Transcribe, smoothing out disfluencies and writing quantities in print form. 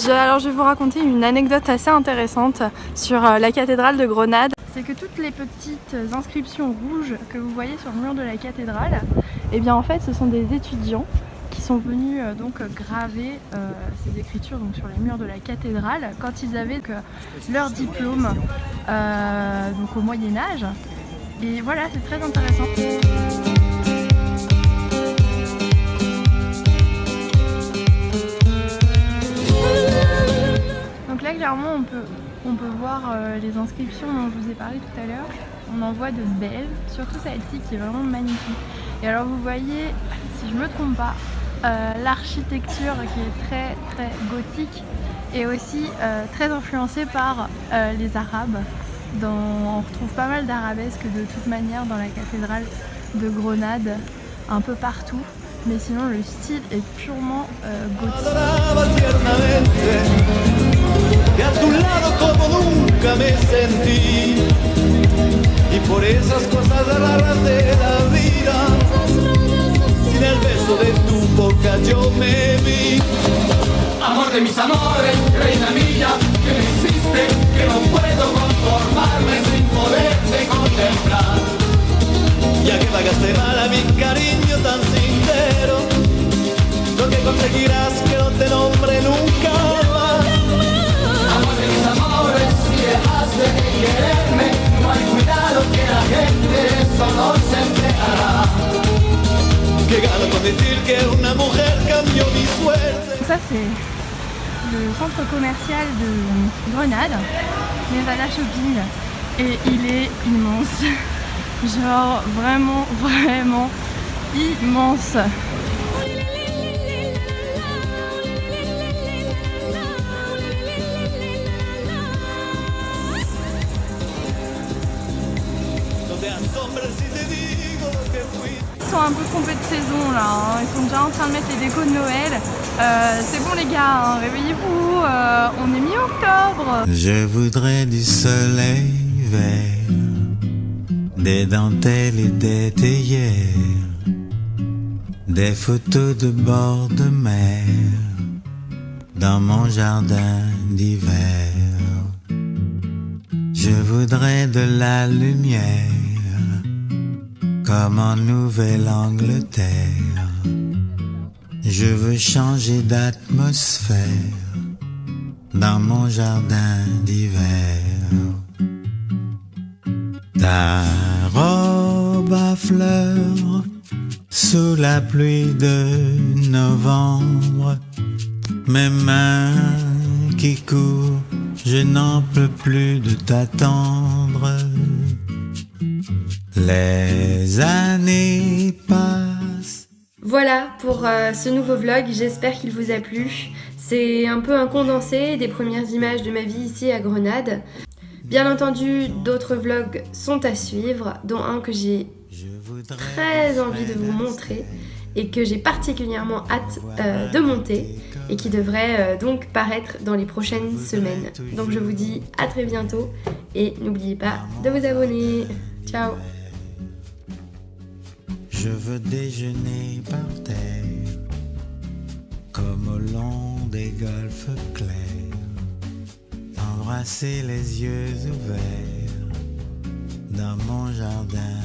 Alors je vais vous raconter une anecdote assez intéressante sur la cathédrale de Grenade. C'est que toutes les petites inscriptions rouges que vous voyez sur le mur de la cathédrale, et bien en fait ce sont des étudiants qui sont venus donc graver ces écritures donc, sur les murs de la cathédrale quand ils avaient leur diplôme donc au Moyen-Âge. Et voilà, c'est très intéressant. Donc là clairement on peut voir les inscriptions dont je vous ai parlé tout à l'heure. On en voit de belles, surtout celle-ci qui est vraiment magnifique. Et alors vous voyez, si je me trompe pas, l'architecture qui est très très gothique et aussi très influencée par les Arabes. On retrouve pas mal d'arabesques de toute manière dans la cathédrale de Grenade, un peu partout. Mais sinon le style est purement gothique. Amor de mis amores, reina mía, que me hiciste, que no puedo conformarme sin poderte contemplar. Ya que pagaste mal a mi cariño tan sincero, lo que conseguirás que no te nombre nunca más. Amor de mis amores, si dejaste de quererme, no hay cuidado que la gente solo se enterará. Que gano con decir que una mujer cambió mi suerte. Ça c'est le centre commercial de Grenade, Nevada Shopping, et il est immense. Genre vraiment immense. Ils sont un peu trompés de saison là, hein. Ils sont déjà en train de mettre les décos de Noël. C'est bon les gars, hein, réveillez-vous, on est mi-octobre. Je voudrais du soleil vert, des dentelles et des théières, des photos de bord de mer, dans mon jardin d'hiver. Je voudrais de la lumière, comme en Nouvelle-Angleterre. Je veux changer d'atmosphère, dans mon jardin d'hiver. Ta robe à fleurs, sous la pluie de novembre, mes mains qui courent, je n'en peux plus de t'attendre. Les années passent. Voilà pour ce nouveau vlog, j'espère qu'il vous a plu. C'est un peu un condensé des premières images de ma vie ici à Grenade. Bien entendu, d'autres vlogs sont à suivre, dont un que j'ai très envie de vous montrer et que j'ai particulièrement hâte de monter et qui devrait donc paraître dans les prochaines semaines. Donc je vous dis à très bientôt et n'oubliez pas de vous abonner. Ciao! Je veux déjeuner par terre, comme au long des golfes clairs, embrasser les yeux ouverts dans mon jardin